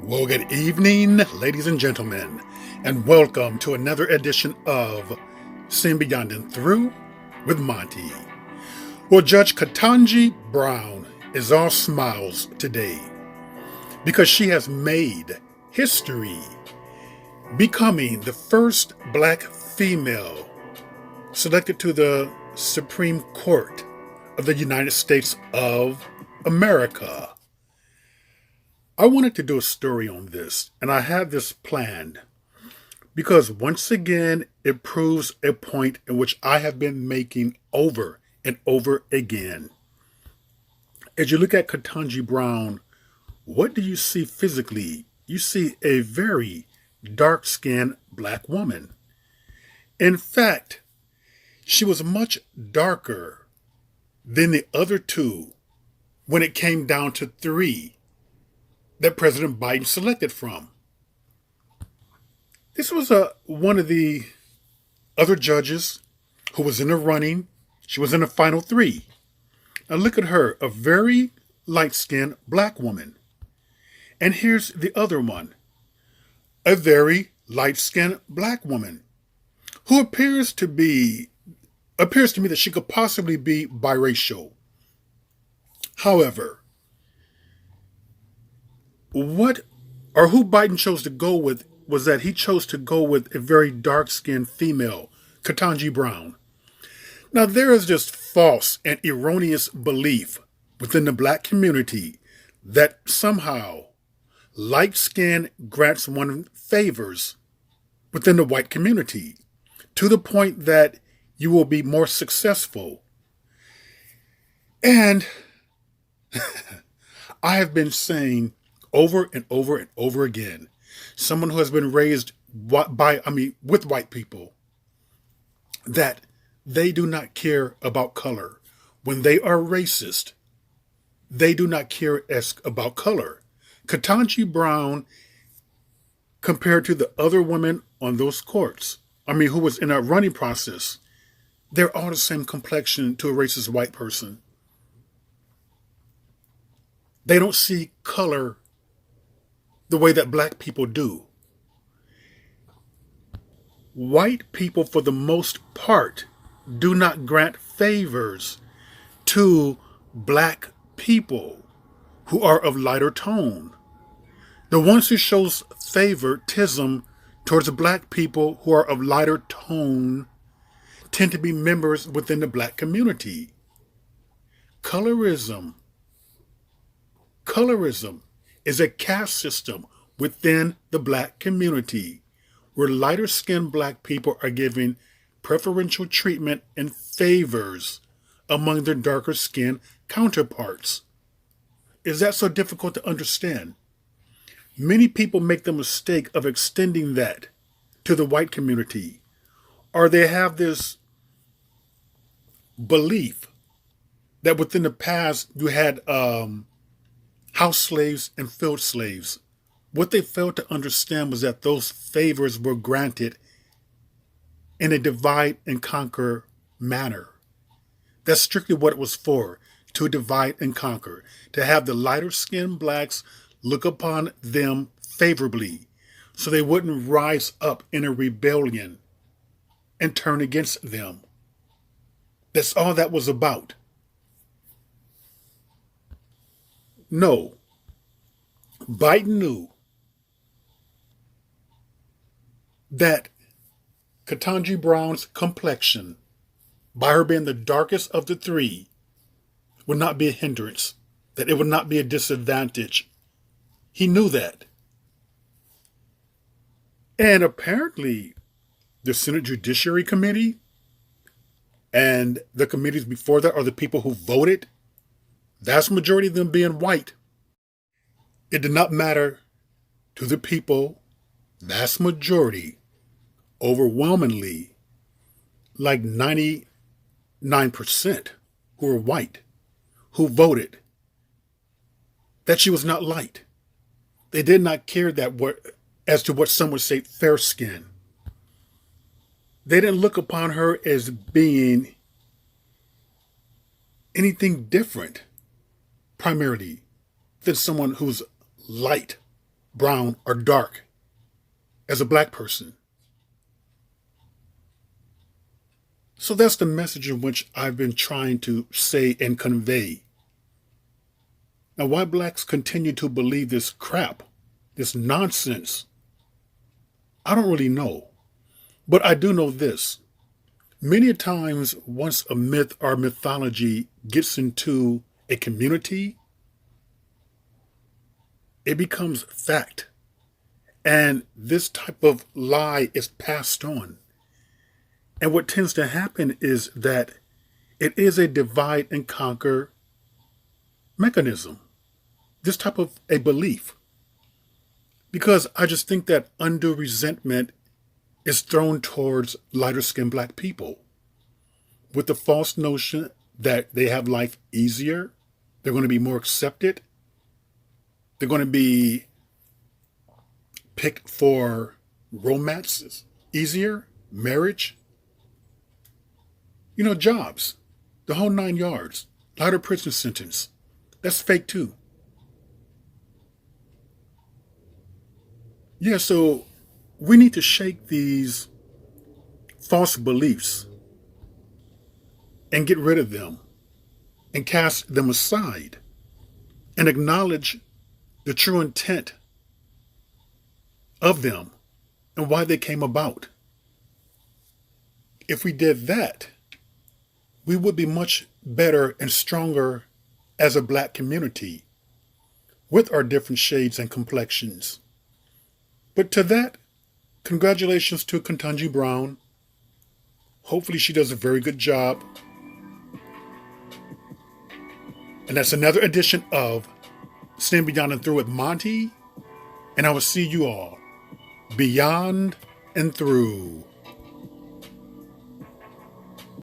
Well, good evening, ladies and gentlemen, and welcome to another edition of Sin Beyond and Through with Monty. Well, Judge Ketanji Brown is all smiles today because she has made history, becoming the first black female selected to the Supreme Court of the United States of America. I wanted to do a story on this, and I had this planned because once again, it proves a point in which I have been making over and over again. As you look at Ketanji Brown, what do you see physically? You see a very dark skinned black woman. In fact, she was much darker than the other two when it came down to three that President Biden selected from. This was one of the other judges who was in the running. She was in the final three. Now look at her, a very light-skinned black woman. And here's the other one, a very light-skinned black woman who appears to me that she could possibly be biracial. However, who Biden chose to go with was that he chose to go with a very dark-skinned female, Ketanji Brown. Now, there is this false and erroneous belief within the black community that somehow light skin grants one favors within the white community to the point that you will be more successful. And I have been saying over and over and over again, someone who has been raised with white people, that they do not care about color. When they are racist, they do not care about color. Ketanji Brown, compared to the other women on those courts, who was in a running process, they're all the same complexion to a racist white person. They don't see color the way that black people do. White people, for the most part, do not grant favors to black people who are of lighter tone. The ones who shows favoritism towards black people who are of lighter tone tend to be members within the black community. Colorism is a caste system within the black community where lighter skinned black people are given preferential treatment and favors among their darker skinned counterparts. Is that so difficult to understand? Many people make the mistake of extending that to the white community, or they have this belief that within the past you had house slaves and field slaves. What they failed to understand was that those favors were granted in a divide and conquer manner. That's strictly what it was for, to divide and conquer, to have the lighter skinned blacks look upon them favorably so they wouldn't rise up in a rebellion and turn against them. That's all that was about. No, Biden knew that Ketanji Brown's complexion, by her being the darkest of the three, would not be a hindrance, that it would not be a disadvantage. He knew that. And apparently, the Senate Judiciary Committee and the committees before that are the people who voted, vast majority of them being white. It did not matter to the people, vast majority, overwhelmingly, like 99% who were white, who voted that she was not light. They did not care as to what some would say fair skin. They didn't look upon her as being anything different, primarily, than someone who's light brown, or dark as a black person. So that's the message in which I've been trying to say and convey. Now, why blacks continue to believe this crap, this nonsense, I don't really know. But I do know this. Many times, once a myth or mythology gets into a community, it becomes fact. And this type of lie is passed on. And what tends to happen is that it is a divide and conquer mechanism. This type of a belief. Because I just think that undue resentment is thrown towards lighter skinned black people with the false notion that they have life easier, they're going to be more accepted, they're going to be picked for romances easier, marriage, jobs, the whole 9 yards, lighter prison sentence. That's fake too. Yeah, so we need to shake these false beliefs and get rid of them and cast them aside and acknowledge the true intent of them and why they came about. If we did that, we would be much better and stronger as a black community with our different shades and complexions. But to that, congratulations to Ketanji Brown. Hopefully she does a very good job. And that's another edition of Stand Beyond and Through with Monty. And I will see you all beyond and through.